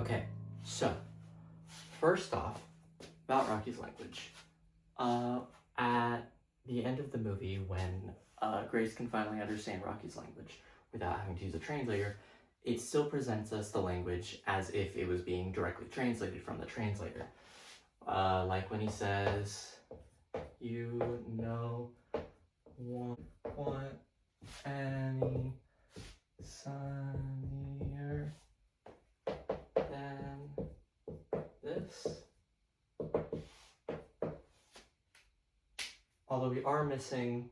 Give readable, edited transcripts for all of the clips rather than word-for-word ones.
Okay, so first off, about Rocky's language. At the end of the movie, when Grace can finally understand Rocky's language without having to use a translator, it still presents us the language as if it was being directly translated from the translator. Like when he says, you know, want any sunnier than this. Although we are missing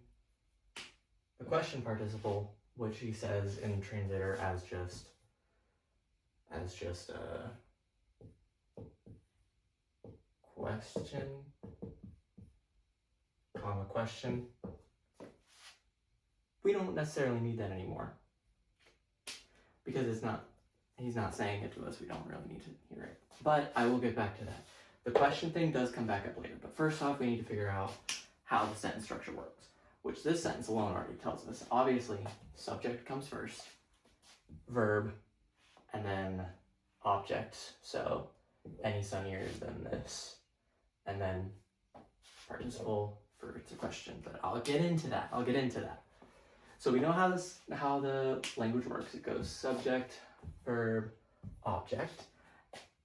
the question participle, which he says in the translator as just a question, comma question. We don't necessarily need that anymore because he's not saying it to us. We don't really need to hear it. But I will get back to that. The question thing does come back up later. But first off, we need to figure out how the sentence structure works, which this sentence alone already tells us. Obviously, subject comes first, verb, and then object. So any sunnier than this, and then participle for it's a question. But I'll get into that. So we know how the language works. It goes subject, verb, object.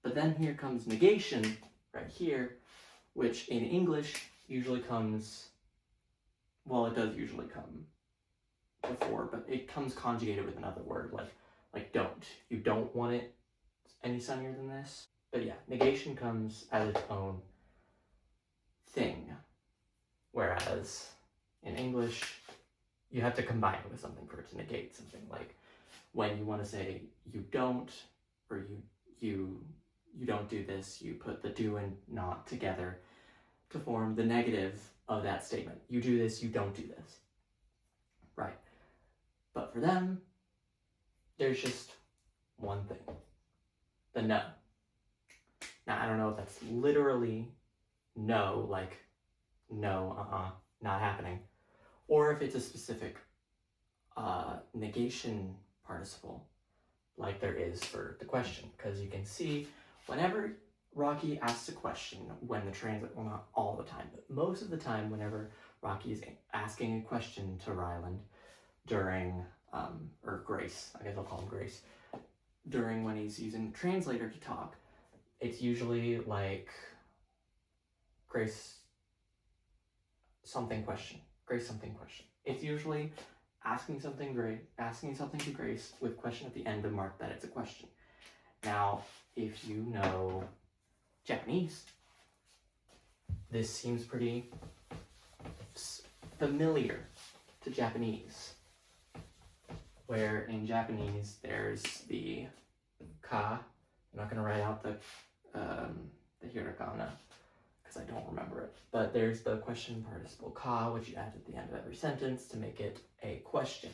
But then here comes negation right here, which in English usually comes, well, it does usually come before, but it comes conjugated with another word, like don't. You don't want it any sunnier than this. But yeah, negation comes as its own thing, whereas in English, you have to combine it with something for it to negate something. Like when you want to say you don't, or you don't do this, you put the do and not together to form the negative of that statement. You do this, you don't do this. Right. But for them, there's just one thing. The no. Now, I don't know if that's literally no, like no, not happening, or if it's a specific negation participle like there is for the question. Because you can see whenever Rocky asks a question, when the translator, well, not all the time, but most of the time whenever Rocky is asking a question to Ryland during, or Grace, I guess I'll call him Grace, during when he's using the translator to talk, it's usually like Grace something question. It's usually asking something to Grace with question at the end to mark that it's a question. Now, if you know Japanese, this seems pretty familiar to Japanese, where in Japanese there's the ka. I'm not going to write out the hiragana because I don't remember it, but there's the question participle ka, which you add at the end of every sentence to make it a question.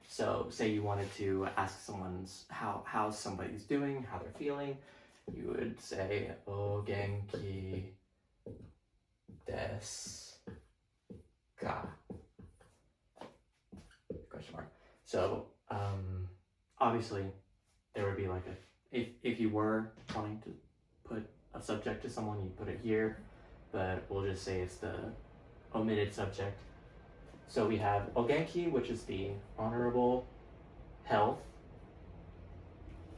So say you wanted to ask someone's how somebody's doing, how they're feeling, you would say o genki desu ka? Question mark. So obviously there would be like if you were trying to put a subject to someone, you put it here, but we'll just say it's the omitted subject. So we have ogenki, which is the honorable health,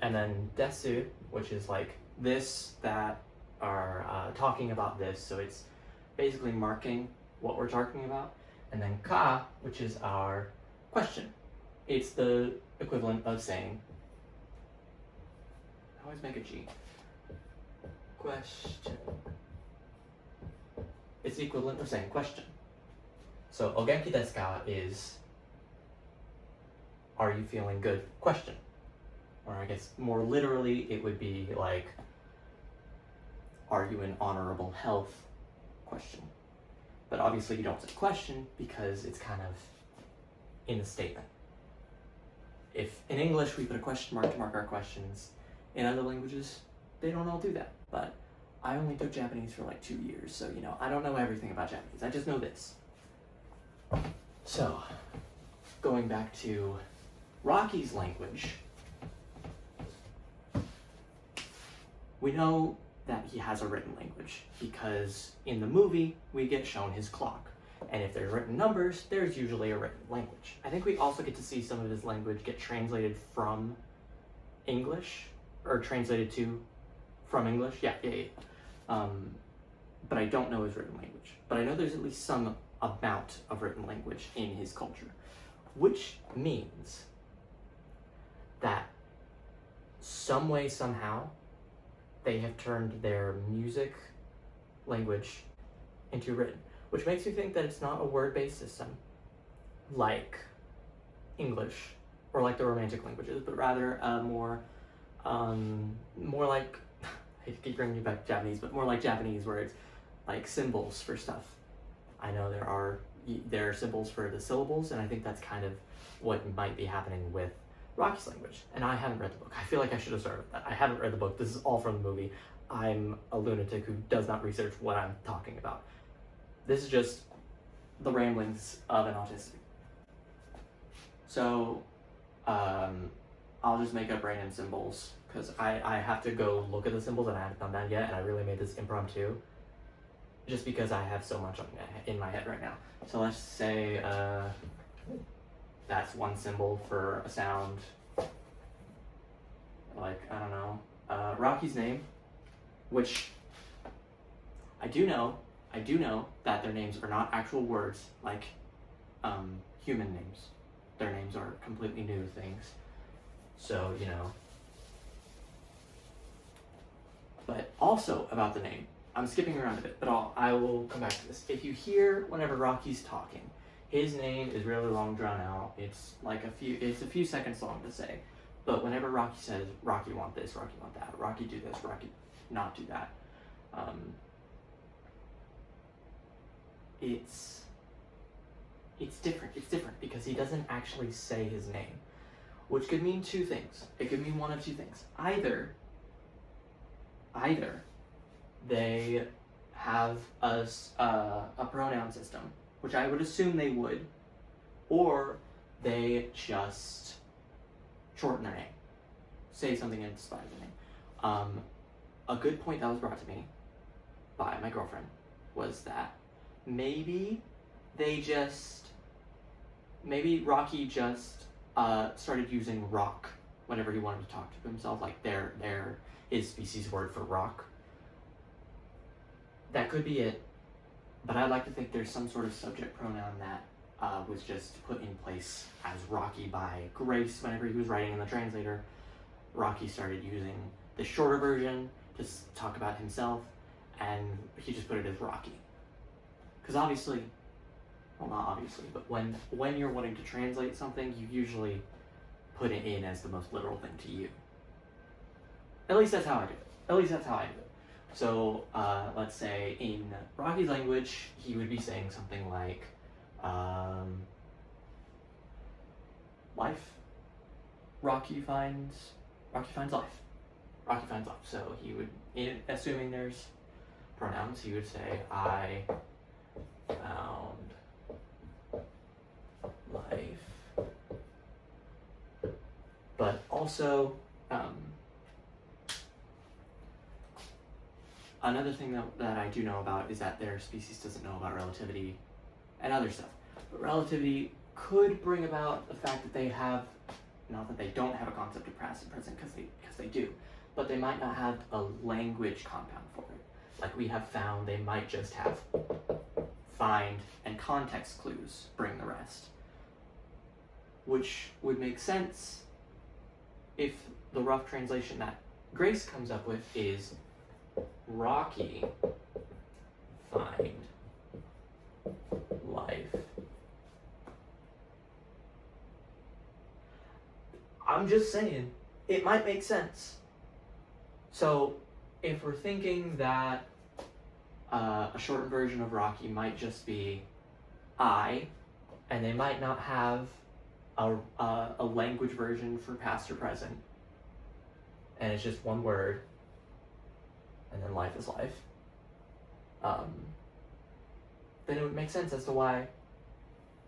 and then desu, which is like this, that, are talking about this. So it's basically marking what we're talking about. And then ka, which is our question. It's the equivalent of saying, I always make a G. Question. It's the equivalent of saying question. So, o genki desu ka is, are you feeling good? Question. Or I guess more literally, it would be like, are you in honorable health? Question. But obviously you don't say question because it's kind of in the statement. If in English we put a question mark to mark our questions, in other languages, they don't all do that. But I only took Japanese for like 2 years, so I don't know everything about Japanese. I just know this. So, going back to Rocky's language, We know that he has a written language because in the movie we get shown his clock. And if there's written numbers, there's usually a written language. I think we also get to see some of his language get translated from English, or translated to from English. Yeah. But I don't know his written language. But I know there's at least some amount of written language in his culture, which means that some way, somehow, they have turned their music language into written, which makes me think that it's not a word-based system like English or like the Romantic languages, but rather more like, I hate to keep bringing you back to Japanese, but more like Japanese, where it's like symbols for stuff. I know there are symbols for the syllables, and I think that's kind of what might be happening with Rocky's language. And I haven't read the book. I feel like I should have started with that. I haven't read the book. This is all from the movie. I'm a lunatic who does not research what I'm talking about. This is just the ramblings of an autistic. So, I'll just make up random symbols, because I have to go look at the symbols, and I haven't done that yet, and I really made this impromptu, just because I have so much in my head right now. So let's say, that's one symbol for a sound, like, I don't know, Rocky's name, which I do know that their names are not actual words like human names. Their names are completely new things. So, you know. But also about the name, I'm skipping around a bit, but I will come back to this. If you hear whenever Rocky's talking, his name is really long, drawn out. It's a few seconds long to say. But whenever Rocky says, Rocky want this, Rocky want that, Rocky do this, Rocky not do that, it's different. It's different because he doesn't actually say his name, which could mean two things. It could mean one of two things. Either they have a pronoun system, which I would assume they would, or they just shorten their name, say something and despise their name. A good point that was brought to me by my girlfriend was that maybe Rocky just started using rock whenever he wanted to talk to himself, like his species word for rock. That could be it, but I'd like to think there's some sort of subject pronoun that was just put in place as Rocky by Grace. Whenever he was writing in the translator, Rocky started using the shorter version to talk about himself, and he just put it as Rocky. Because obviously, well, not obviously, but when you're wanting to translate something, you usually put it in as the most literal thing to you. At least that's how I do it. So, let's say in Rocky's language, he would be saying something like, life. Rocky finds life. Rocky finds life. So he would, assuming there's pronouns, he would say, I found life. But also, another thing that I do know about is that their species doesn't know about relativity and other stuff. But relativity could bring about the fact that they have, not that they don't have a concept of past and present, because they do, but they might not have a language compound for it. Like we have found, they might just have find and context clues bring the rest. Which would make sense if the rough translation that Grace comes up with is Rocky find life. I'm just saying, it might make sense. So, if we're thinking that a shortened version of Rocky might just be I, and they might not have a language version for past or present, and it's just one word, and then life is life, then it would make sense as to why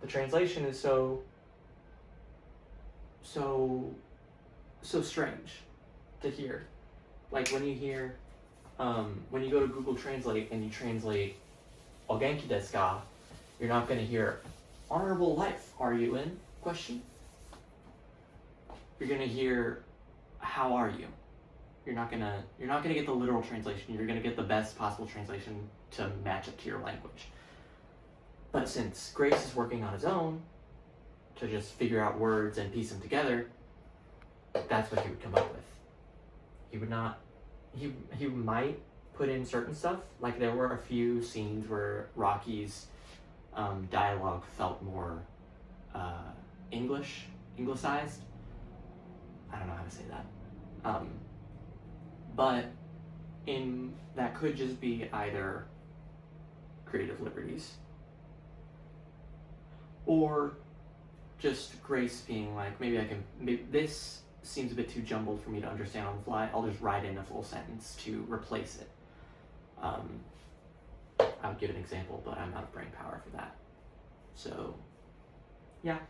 the translation is so strange to hear. Like when you hear when you go to Google Translate and you translate "O genki desu ka," you're not going to hear "honorable life, are you in?" question. You're going to hear "how are you?" You're not gonna get the literal translation. You're gonna get the best possible translation to match up to your language. But since Grace is working on his own to just figure out words and piece them together, that's what he would come up with. He would not. He might put in certain stuff. Like there were a few scenes where Rocky's dialogue felt more Anglicized. I don't know how to say that. But that could just be either creative liberties or just Grace being like, maybe this seems a bit too jumbled for me to understand on the fly. I'll just write in a full sentence to replace it. I would give an example, but I'm out of brain power for that. So, yeah.